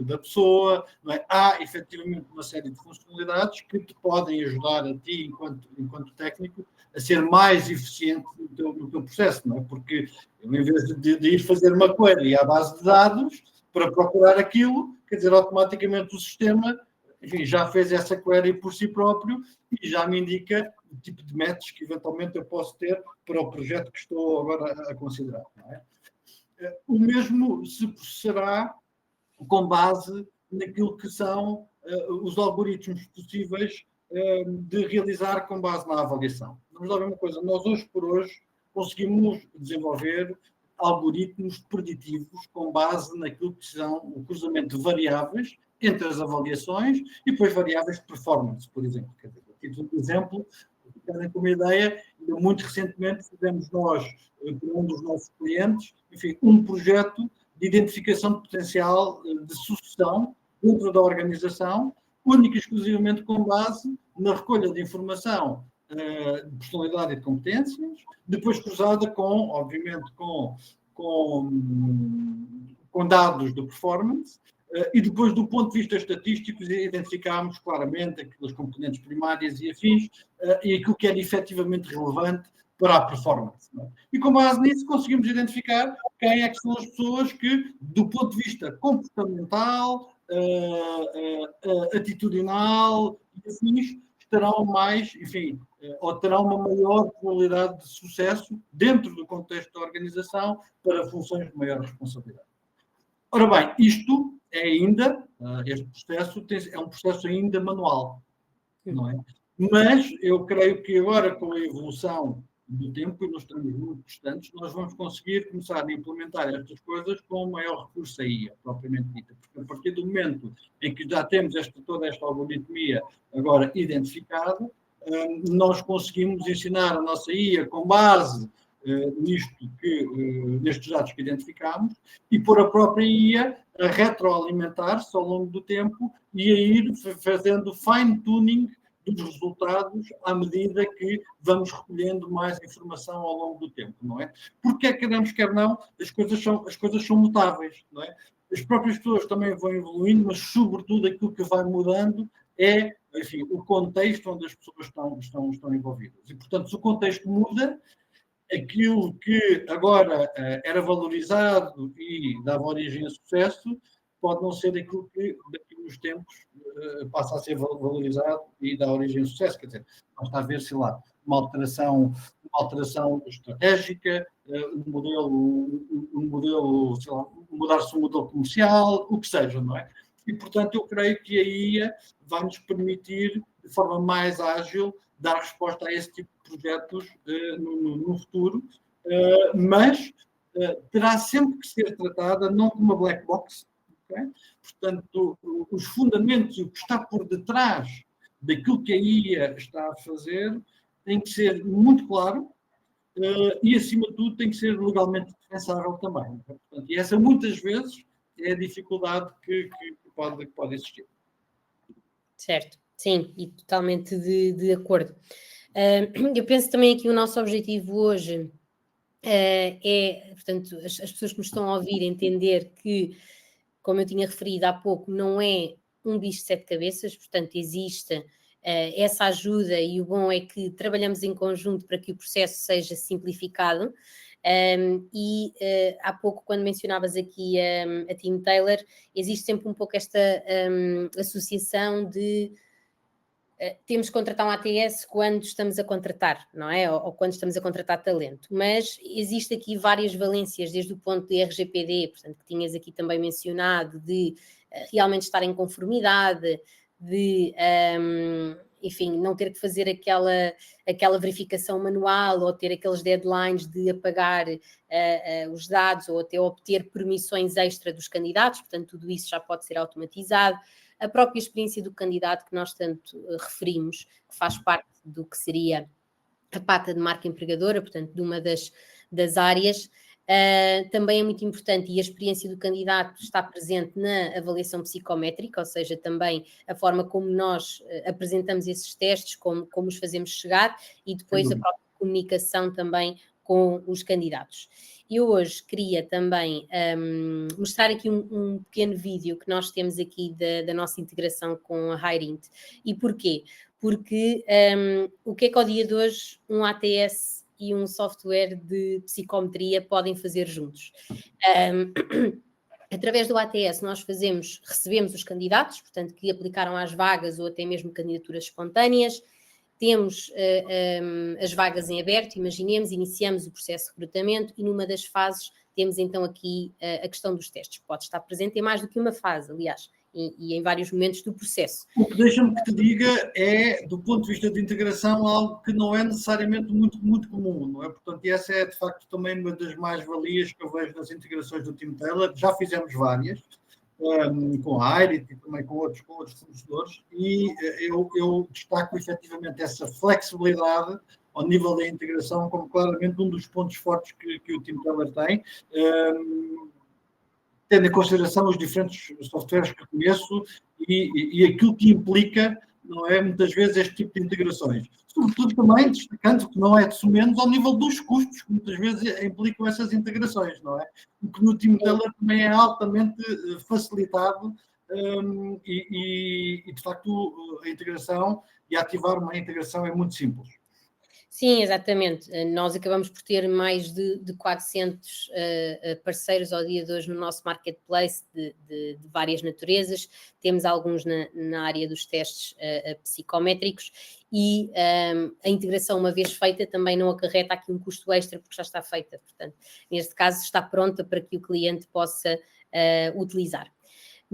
da pessoa. Não é? Há, efetivamente, uma série de funcionalidades que te podem ajudar a ti, enquanto técnico, a ser mais eficiente no teu processo, não é? Porque eu, em vez de ir fazer uma query à base de dados para procurar aquilo, quer dizer, automaticamente o sistema, enfim, já fez essa query por si próprio e já me indica o tipo de métodos que eventualmente eu posso ter para o projeto que estou agora a considerar. Não é? O mesmo se processará com base naquilo que são os algoritmos possíveis de realizar com base na avaliação. Vamos lá ver uma coisa, nós hoje por hoje conseguimos desenvolver algoritmos preditivos com base naquilo que são o cruzamento de variáveis entre as avaliações e depois variáveis de performance, por exemplo. Quer dizer, aqui um exemplo, ficarem com uma ideia, muito recentemente fizemos nós, por um dos nossos clientes, enfim, um projeto de identificação de potencial de sucessão dentro da organização, única e exclusivamente com base na recolha de informação de personalidade e de competências, depois cruzada com, obviamente, com dados de performance, e depois, do ponto de vista estatístico, identificámos claramente aquelas componentes primárias e afins, e aquilo que era efetivamente relevante para a performance. Não é? E com base nisso conseguimos identificar quem é que são as pessoas que, do ponto de vista comportamental, atitudinal e afins, terão mais, enfim, ou terão uma maior probabilidade de sucesso dentro do contexto da organização para funções de maior responsabilidade. Ora bem, isto é ainda, este processo é um processo ainda manual, não é? Mas eu creio que agora, com a evolução do tempo, e nós estamos muito distantes, nós vamos conseguir começar a implementar estas coisas com maior recurso à IA, propriamente dita. Porque a partir do momento em que já temos toda esta algoritmia agora identificada, nós conseguimos ensinar a nossa IA com base nestes dados que identificamos e pôr a própria IA a retroalimentar-se ao longo do tempo e a ir fazendo fine-tuning dos resultados à medida que vamos recolhendo mais informação ao longo do tempo, não é? Porque quer queremos, quer não, as coisas são mutáveis, não é? As próprias pessoas também vão evoluindo, mas sobretudo aquilo que vai mudando é, enfim, o contexto onde as pessoas estão envolvidas. E, portanto, se o contexto muda, aquilo que agora era valorizado e dava origem a sucesso, pode não ser aquilo que daqui a uns tempos passa a ser valorizado e dá origem a sucesso. Quer dizer, basta haver, sei lá, uma alteração estratégica, um modelo, sei lá, mudar-se um modelo comercial, o que seja, não é? E, portanto, eu creio que a IA vai nos permitir, de forma mais ágil, dar resposta a esse tipo de projetos no futuro, mas terá sempre que ser tratada não como uma black box. Okay? Portanto, os fundamentos e o que está por detrás daquilo que a IA está a fazer tem que ser muito claro e, acima de tudo, tem que ser legalmente defensável também. Portanto, e essa, muitas vezes, é a dificuldade que pode existir. Certo, sim, e totalmente de acordo. Eu penso também que o nosso objetivo hoje é, portanto, as pessoas que nos estão a ouvir entender que, como eu tinha referido há pouco, não é um bicho de sete cabeças, portanto, existe essa ajuda e o bom é que trabalhamos em conjunto para que o processo seja simplificado. Há pouco, quando mencionavas aqui a Team Taylor, existe sempre um pouco esta associação de temos que contratar um ATS quando estamos a contratar, não é? Ou quando estamos a contratar talento. Mas existe aqui várias valências, desde o ponto de RGPD, portanto, que tinhas aqui também mencionado, de realmente estar em conformidade, de, enfim, não ter que fazer aquela verificação manual ou ter aqueles deadlines de apagar os dados ou até obter permissões extra dos candidatos, portanto, tudo isso já pode ser automatizado. A própria experiência do candidato que nós tanto referimos, que faz parte do que seria a pata de marca empregadora, portanto, de uma das áreas, também é muito importante, e a experiência do candidato está presente na avaliação psicométrica, ou seja, também a forma como nós apresentamos esses testes, como os fazemos chegar, e depois a própria comunicação também com os candidatos. Eu hoje queria também mostrar aqui um pequeno vídeo que nós temos aqui da nossa integração com a HireInt. E porquê? Porque o que é que ao dia de hoje um ATS e um software de psicometria podem fazer juntos? Através do ATS nós recebemos os candidatos, portanto, que aplicaram às vagas ou até mesmo candidaturas espontâneas. Temos as vagas em aberto, imaginemos, iniciamos o processo de recrutamento e numa das fases temos então aqui a questão dos testes. Pode estar presente em mais do que uma fase, aliás, e em vários momentos do processo. O que deixa-me que te diga é, do ponto de vista de integração, algo que não é necessariamente muito, muito comum, não é? Portanto, e essa é, de facto, também uma das mais-valias que eu vejo nas integrações do Team Taylor. Já fizemos várias, com a Airit e também com outros fornecedores, e eu destaco efetivamente essa flexibilidade ao nível da integração como claramente um dos pontos fortes que o Team Taylor tem, tendo em consideração os diferentes softwares que conheço e aquilo que implica, não é, muitas vezes, este tipo de integrações. Sobretudo também, destacando que não é de menos ao nível dos custos, que muitas vezes implicam essas integrações, não é? O que no Team Taylor também é altamente facilitado e, de facto, a integração e ativar uma integração é muito simples. Sim, exatamente. Nós acabamos por ter mais de 400 parceiros ao dia de hoje no nosso marketplace de várias naturezas. Temos alguns na área dos testes psicométricos e a integração, uma vez feita, também não acarreta aqui um custo extra porque já está feita. Portanto, neste caso, está pronta para que o cliente possa utilizar.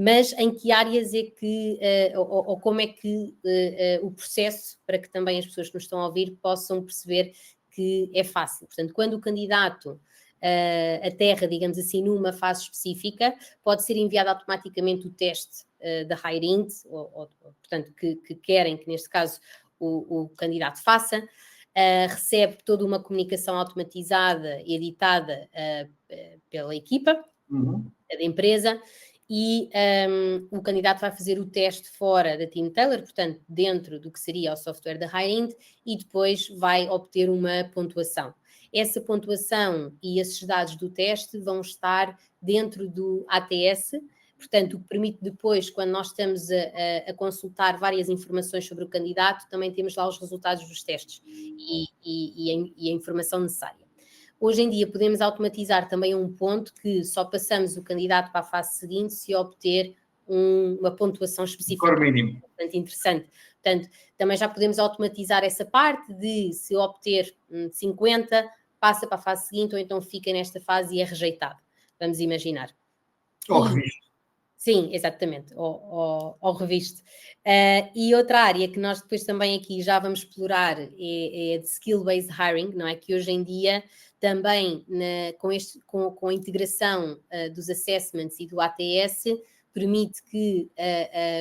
Mas em que áreas é que, ou como é que o processo, para que também as pessoas que nos estão a ouvir possam perceber que é fácil. Portanto, quando o candidato aterra, digamos assim, numa fase específica, pode ser enviado automaticamente o teste da HireInt, portanto, que querem que, neste caso, o candidato faça. Recebe toda uma comunicação automatizada e editada pela equipa da empresa, e o candidato vai fazer o teste fora da Team Taylor, portanto, dentro do que seria o software da HireInt, e depois vai obter uma pontuação. Essa pontuação e esses dados do teste vão estar dentro do ATS, portanto, o que permite depois, quando nós estamos a consultar várias informações sobre o candidato, também temos lá os resultados dos testes e a informação necessária. Hoje em dia podemos automatizar também um ponto que só passamos o candidato para a fase seguinte se obter uma pontuação específica. Score mínimo. Bastante interessante. Portanto, também já podemos automatizar essa parte de se obter 50, passa para a fase seguinte ou então fica nesta fase e é rejeitado. Vamos imaginar. Ou revisto. Sim, exatamente, ao revisto. E outra área que nós depois também aqui já vamos explorar é a de Skill-Based Hiring, não é? Que hoje em dia também com a integração dos assessments e do ATS permite que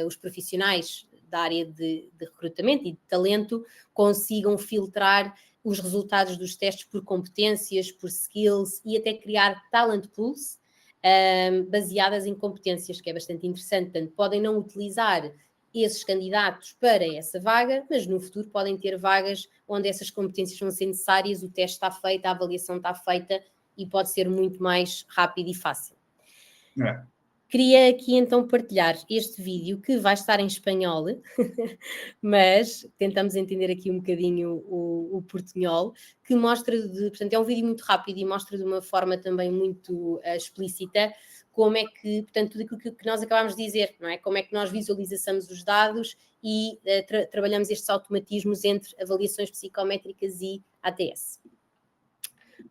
os profissionais da área de recrutamento e de talento consigam filtrar os resultados dos testes por competências, por skills e até criar talent pools baseadas em competências, que é bastante interessante. Portanto, podem não utilizar esses candidatos para essa vaga, mas no futuro podem ter vagas onde essas competências vão ser necessárias, o teste está feito, a avaliação está feita e pode ser muito mais rápido e fácil. É. Queria aqui então partilhar este vídeo que vai estar em espanhol, mas tentamos entender aqui um bocadinho o portunhol, que mostra, portanto é um vídeo muito rápido e mostra de uma forma também muito explícita como é que, portanto, tudo aquilo que nós acabámos de dizer, não é? Como é que nós visualizamos os dados e trabalhamos estes automatismos entre avaliações psicométricas e ATS.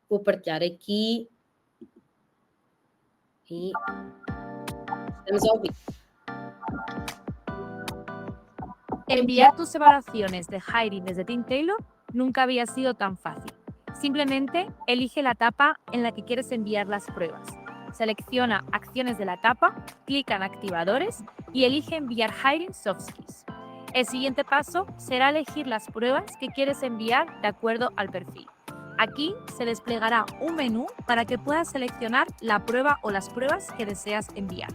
Vou partilhar aqui e estamos a ouvir. Enviar tus evaluaciones de hiring desde Team Taylor nunca había sido tan fácil. Simplemente elige la etapa en la que quieres enviar las pruebas. Selecciona acciones de la etapa, clica en activadores y elige enviar Hiring Soft Skills. El siguiente paso será elegir las pruebas que quieres enviar de acuerdo al perfil. Aquí se desplegará un menú para que puedas seleccionar la prueba o las pruebas que deseas enviar.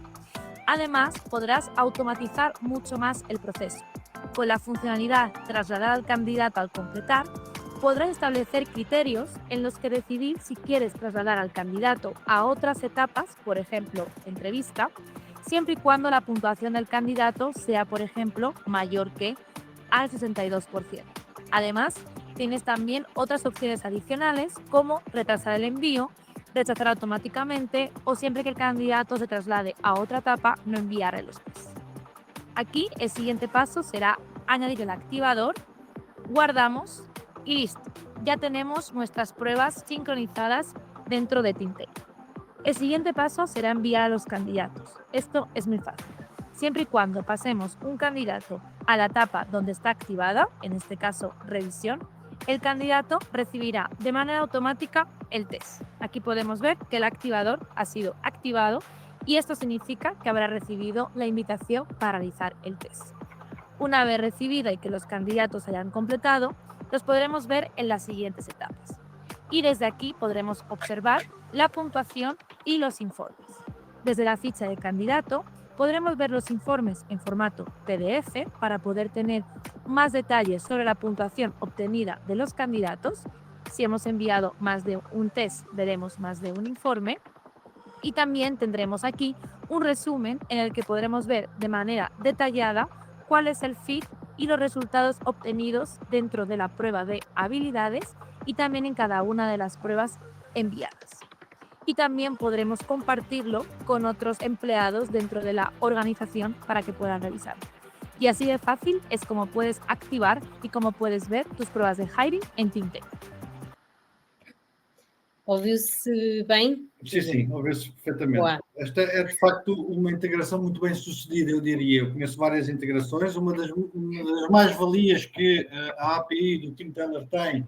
Además, podrás automatizar mucho más el proceso. Con la funcionalidad Trasladar al candidato al completar, podrás establecer criterios en los que decidir si quieres trasladar al candidato a otras etapas, por ejemplo, entrevista, siempre y cuando la puntuación del candidato sea, por ejemplo, mayor que al 62%. Además, tienes también otras opciones adicionales como retrasar el envío, rechazar automáticamente o siempre que el candidato se traslade a otra etapa, no enviarle los test. Aquí el siguiente paso será añadir el activador, guardamos y listo. Ya tenemos nuestras pruebas sincronizadas dentro de Team Taylor. El siguiente paso será enviar a los candidatos. Esto es muy fácil. Siempre y cuando pasemos un candidato a la etapa donde está activada, en este caso revisión, el candidato recibirá de manera automática el test. Aquí podemos ver que el activador ha sido activado y esto significa que habrá recibido la invitación para realizar el test. Una vez recibida y que los candidatos hayan completado, los podremos ver en las siguientes etapas. Y desde aquí podremos observar la puntuación y los informes. Desde la ficha de candidato podremos ver los informes en formato PDF para poder tener más detalles sobre la puntuación obtenida de los candidatos. Si hemos enviado más de un test, veremos más de un informe. Y también tendremos aquí un resumen en el que podremos ver de manera detallada cuál es el feed y los resultados obtenidos dentro de la prueba de habilidades y también en cada una de las pruebas enviadas. Y también podremos compartirlo con otros empleados dentro de la organización para que puedan revisarlo. Y así de fácil es como puedes activar y como puedes ver tus pruebas de hiring en Team Taylor. Ouviu-se bem? Sim, ouviu-se perfeitamente. Boa. Esta é, de facto, uma integração muito bem sucedida, eu diria. Eu conheço várias integrações. Uma das mais-valias que a API do Team Taylor tem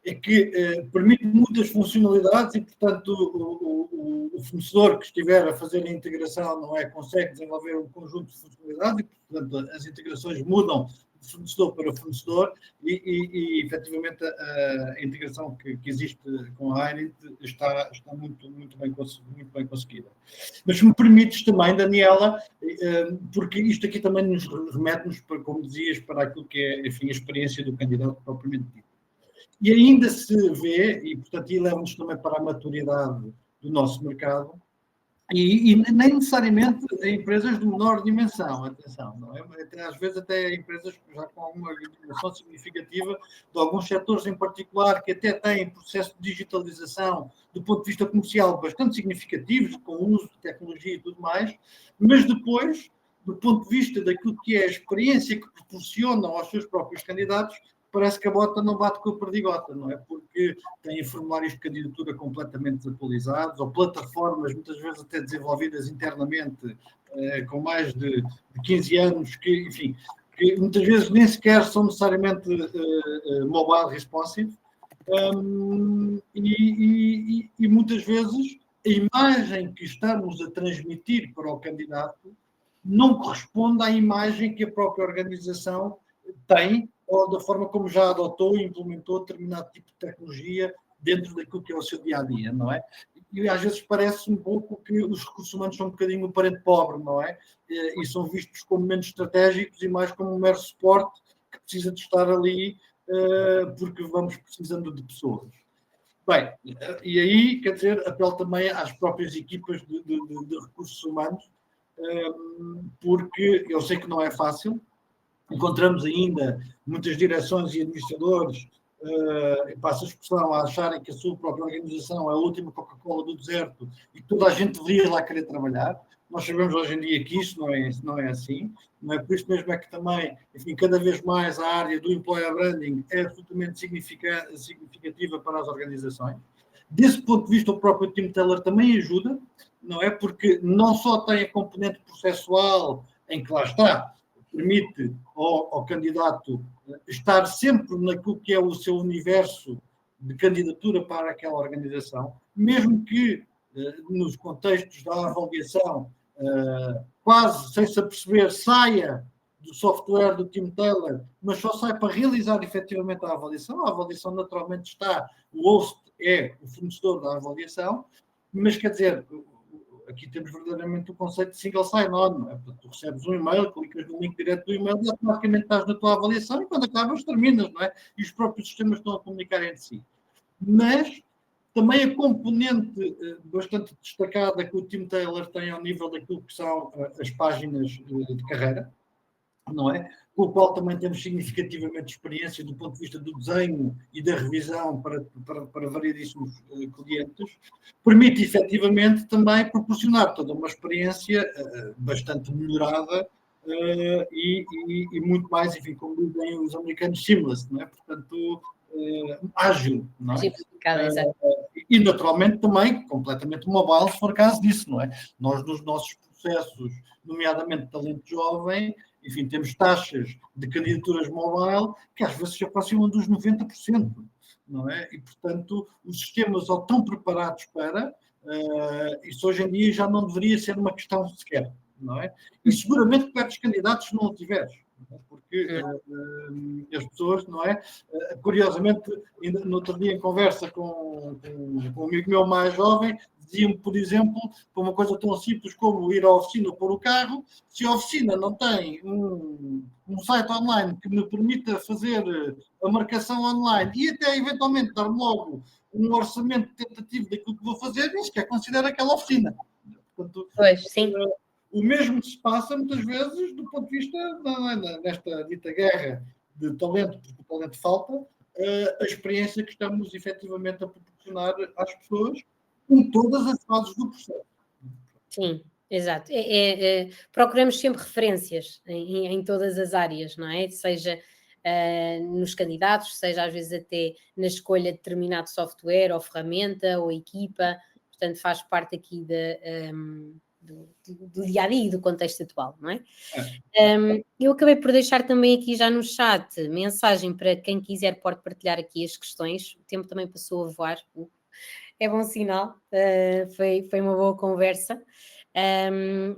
é que permite muitas funcionalidades e, portanto, o fornecedor que estiver a fazer a integração não é, consegue desenvolver um conjunto de funcionalidades e, portanto, as integrações mudam de fornecedor para fornecedor e efetivamente a integração que existe com a Hiring está muito bem conseguida. Mas se me permites também, Daniela, porque isto aqui também nos remete-nos, como dizias, para aquilo que é, enfim, a experiência do candidato propriamente dito. E ainda se vê, e portanto aí leva-nos também para a maturidade do nosso mercado, e nem necessariamente em empresas de menor dimensão, atenção, não é? Às vezes até empresas já com alguma dimensão significativa de alguns setores em particular que até têm processo de digitalização do ponto de vista comercial bastante significativos, com o uso de tecnologia e tudo mais, mas depois, do ponto de vista daquilo que é a experiência que proporcionam aos seus próprios candidatos, parece que a bota não bate com a perdigota, não é? Porque têm formulários de candidatura completamente desatualizados, ou plataformas, muitas vezes até desenvolvidas internamente, com mais de 15 anos, que, enfim, que muitas vezes nem sequer são necessariamente mobile responsive, e muitas vezes a imagem que estamos a transmitir para o candidato não corresponde à imagem que a própria organização tem, ou da forma como já adotou e implementou determinado tipo de tecnologia dentro daquilo que é o seu dia-a-dia, não é? E às vezes parece um pouco que os recursos humanos são um bocadinho um parente pobre, não é? E são vistos como menos estratégicos e mais como um mero suporte que precisa de estar ali porque vamos precisando de pessoas. Bem, e aí, quer dizer, apelo também às próprias equipas de recursos humanos, porque eu sei que não é fácil. Encontramos ainda muitas direções e administradores passa a expressão, a acharem que a sua própria organização é a última Coca-Cola do deserto e que toda a gente deveria lá querer trabalhar. Nós sabemos hoje em dia que isso não é assim. Não é por isso mesmo é que também, enfim, cada vez mais a área do employer branding é absolutamente significativa para as organizações. Desse ponto de vista, o próprio Tim Taylor também ajuda, não é? Porque não só tem a componente processual, em que lá está, permite ao candidato estar sempre naquilo que é o seu universo de candidatura para aquela organização, mesmo que nos contextos da avaliação, quase sem se aperceber, saia do software do Tim Taylor, mas só sai para realizar efetivamente a avaliação. A avaliação naturalmente está, o host é o fornecedor da avaliação, mas quer dizer, aqui temos verdadeiramente o conceito de single sign-on, não é? Tu recebes um e-mail, clicas no link direto do e-mail e automaticamente estás na tua avaliação e quando acabas terminas, não é? E os próprios sistemas estão a comunicar entre si. Mas também a componente bastante destacada que o Tim Taylor tem ao nível daquilo que são as páginas de carreira, não é? Com o qual também temos significativamente experiência do ponto de vista do desenho e da revisão para variedíssimos clientes, permite efetivamente também proporcionar toda uma experiência bastante melhorada e muito mais, enfim, como dizem os americanos, seamless, não é? Portanto, ágil, não é? E naturalmente também completamente mobile, se for caso disso, não é? Nós nos nossos processos, nomeadamente talento jovem, enfim, temos taxas de candidaturas mobile que às vezes se aproximam dos 90%, não é? E, portanto, os sistemas ou estão preparados para, isso hoje em dia já não deveria ser uma questão sequer, não é? E seguramente que perdes candidatos se não o tiveres, porque as pessoas, não é? Curiosamente, ainda no outro dia em conversa com um amigo meu mais jovem, diziam-me, por exemplo, para uma coisa tão simples como ir à oficina pôr o carro, se a oficina não tem um site online que me permita fazer a marcação online e até eventualmente dar-me logo um orçamento tentativo daquilo que vou fazer, nem sequer considero aquela oficina. Portanto, pois, sim. O mesmo se passa muitas vezes do ponto de vista, nesta dita guerra de talento, porque o talento falta, a experiência que estamos efetivamente a proporcionar às pessoas em todas as fases do processo. Sim, exato. Procuramos sempre referências em todas as áreas, não é? Seja nos candidatos, seja às vezes até na escolha de determinado software ou ferramenta ou equipa, portanto faz parte aqui do dia a dia e do contexto atual, não é? Eu acabei por deixar também aqui já no chat mensagem para quem quiser pode partilhar aqui as questões. O tempo também passou a voar. É bom sinal, foi uma boa conversa.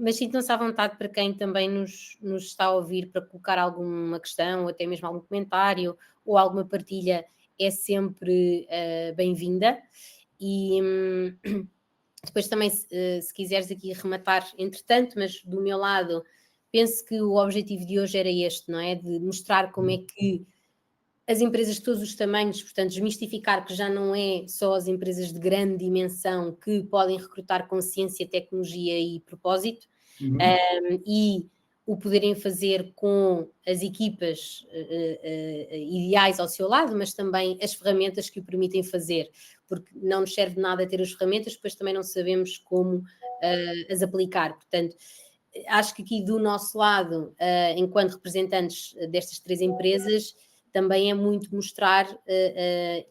Mas sintam-se à vontade para quem também nos está a ouvir para colocar alguma questão, ou até mesmo algum comentário ou alguma partilha, é sempre bem-vinda. E depois também, se quiseres aqui rematar, entretanto, mas do meu lado, penso que o objetivo de hoje era este, não é? De mostrar como é que as empresas de todos os tamanhos, portanto, desmistificar que já não é só as empresas de grande dimensão que podem recrutar com ciência, tecnologia e propósito, e o poderem fazer com as equipas ideais ao seu lado, mas também as ferramentas que o permitem fazer, porque não nos serve de nada ter as ferramentas, depois também não sabemos como as aplicar. Portanto, acho que aqui do nosso lado, enquanto representantes destas 3 empresas, também é muito mostrar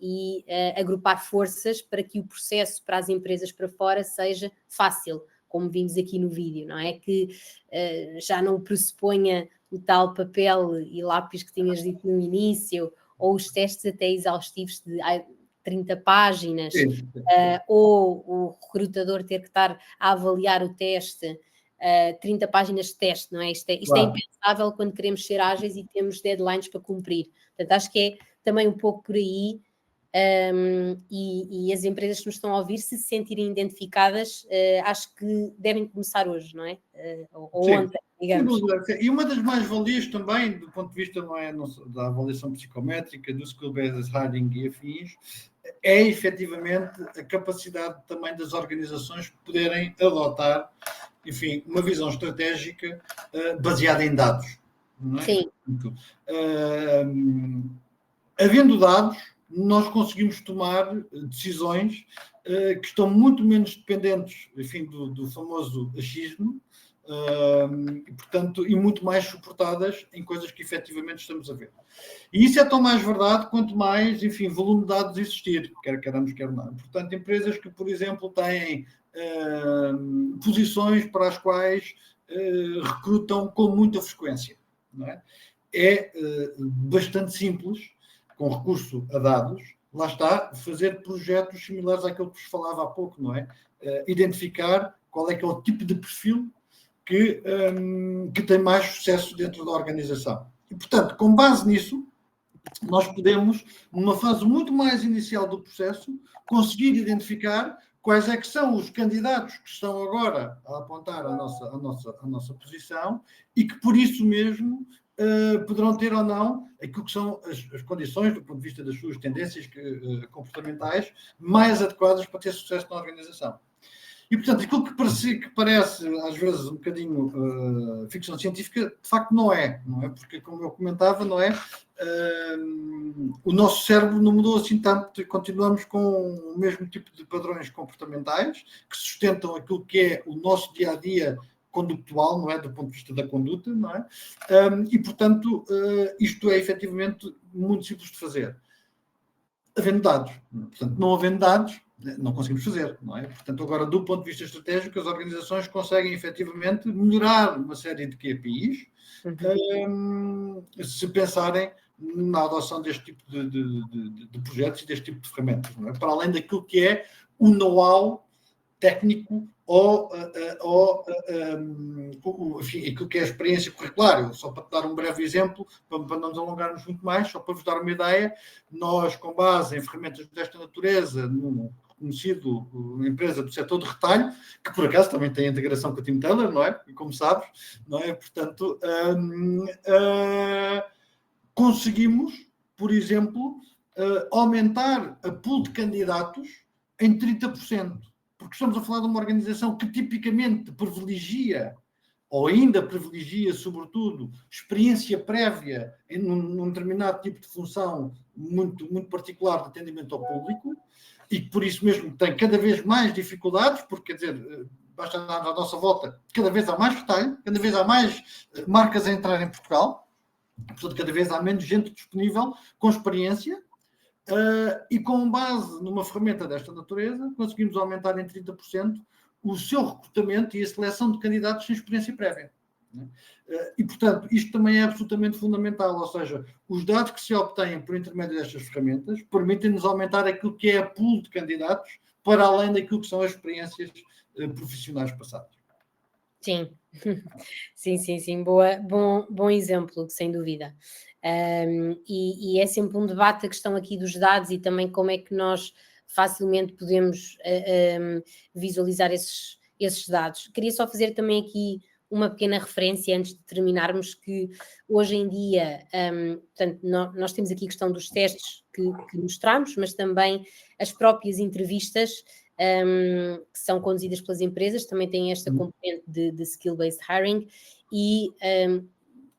e agrupar forças para que o processo para as empresas para fora seja fácil, como vimos aqui no vídeo, não é? Que já não pressuponha o tal papel e lápis que tinhas dito no início, ou os testes até exaustivos de 30 páginas, ou o recrutador ter que estar a avaliar o teste, 30 páginas de teste, não é? Isto é impensável quando queremos ser ágeis e temos deadlines para cumprir. Portanto, acho que é também um pouco por aí, e as empresas que nos estão a ouvir, se sentirem identificadas, acho que devem começar hoje, não é? Ou ontem, digamos. E uma das mais-valias também, do ponto de vista não é, da avaliação psicométrica, do skill-based hiring e afins, é efetivamente a capacidade também das organizações poderem adotar, enfim, uma visão estratégica baseada em dados. Não é? Sim. Havendo dados, nós conseguimos tomar decisões que estão muito menos dependentes, enfim, do famoso achismo, portanto, e muito mais suportadas em coisas que efetivamente estamos a ver. E isso é tão mais verdade quanto mais, enfim, volume de dados existir, quer queramos, quer não. Portanto, empresas que, por exemplo, têm posições para as quais recrutam com muita frequência, não é? É bastante simples, com recurso a dados, lá está, fazer projetos similares àquilo que vos falava há pouco, não é? Identificar qual é que é o tipo de perfil que tem mais sucesso dentro da organização. E, portanto, com base nisso, nós podemos, numa fase muito mais inicial do processo, conseguir identificar quais é que são os candidatos que estão agora a apontar a nossa posição e que, por isso mesmo, poderão ter ou não aquilo que são as condições, do ponto de vista das suas tendências comportamentais, mais adequadas para ter sucesso na organização. E, portanto, aquilo que parece, às vezes, um bocadinho ficção científica, de facto não é? Porque, como eu comentava, não é? O nosso cérebro não mudou assim tanto e continuamos com o mesmo tipo de padrões comportamentais que sustentam aquilo que é o nosso dia-a-dia conductual, não é? Do ponto de vista da conduta, não é? E, portanto, isto é efetivamente muito simples de fazer. Havendo dados. Portanto, não havendo dados, não conseguimos fazer, não é? Portanto, agora, do ponto de vista estratégico, as organizações conseguem efetivamente melhorar uma série de KPIs se pensarem na adoção deste tipo de projetos e deste tipo de ferramentas, não é? Para além daquilo que é o know-how técnico enfim, aquilo que é a experiência curricular. Só para te dar um breve exemplo, para não nos alongarmos muito mais, só para vos dar uma ideia, nós, com base em ferramentas desta natureza, num conhecido empresa do setor de retalho, que por acaso também tem integração com a Tim Taylor, não é? E como sabes, não é? Portanto, conseguimos, por exemplo, aumentar a pool de candidatos em 30%. Porque estamos a falar de uma organização que tipicamente privilegia, ou ainda privilegia, sobretudo, experiência prévia num determinado tipo de função muito, muito particular de atendimento ao público, e que por isso mesmo tem cada vez mais dificuldades, porque, quer dizer, basta andar à nossa volta, cada vez há mais retalho, cada vez há mais marcas a entrar em Portugal, portanto, cada vez há menos gente disponível com experiência. E com base numa ferramenta desta natureza, conseguimos aumentar em 30% o seu recrutamento e a seleção de candidatos sem experiência prévia. E, portanto, isto também é absolutamente fundamental, ou seja, os dados que se obtêm por intermédio destas ferramentas permitem-nos aumentar aquilo que é a pool de candidatos para além daquilo que são as experiências profissionais passadas. Sim, sim, bom exemplo, sem dúvida. E é sempre um debate a questão aqui dos dados e também como é que nós facilmente podemos visualizar esses dados. Queria só fazer também aqui uma pequena referência antes de terminarmos, que hoje em dia, portanto, nós temos aqui a questão dos testes que mostramos, mas também as próprias entrevistas que são conduzidas pelas empresas, também têm esta componente de skill-based hiring e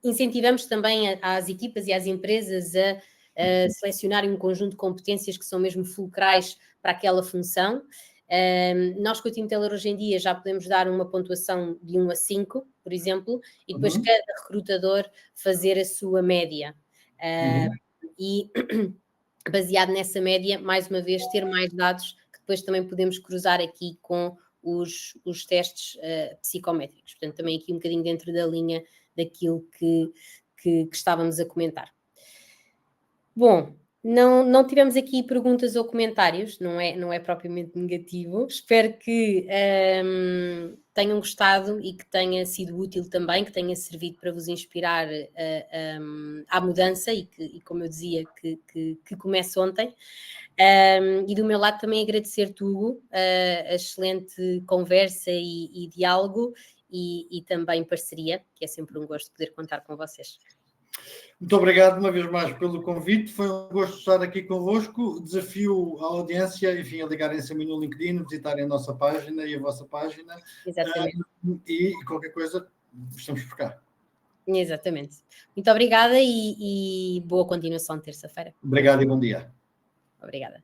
incentivamos também às equipas e às empresas a selecionarem um conjunto de competências que são mesmo fulcrais para aquela função. Nós com o Tim Taylor hoje em dia já podemos dar uma pontuação de 1 a 5, por exemplo, e depois cada recrutador fazer a sua média. E baseado nessa média, mais uma vez, ter mais dados que depois também podemos cruzar aqui com os testes psicométricos. Portanto, também aqui um bocadinho dentro da linha daquilo que estávamos a comentar. Bom, não tivemos aqui perguntas ou comentários, não é propriamente negativo. Espero que tenham gostado e que tenha sido útil também, que tenha servido para vos inspirar à mudança e como eu dizia, que comece ontem. E do meu lado também agradecer-te, Hugo, a excelente conversa e diálogo e também parceria, que é sempre um gosto poder contar com vocês. Muito obrigado uma vez mais pelo convite, foi um gosto estar aqui convosco, desafio a audiência, enfim, a ligarem-se a mim no LinkedIn, visitarem a nossa página e a vossa página. Exatamente. E qualquer coisa, estamos por cá. Exatamente. Muito obrigada e boa continuação de terça-feira. Obrigado e bom dia. Obrigada.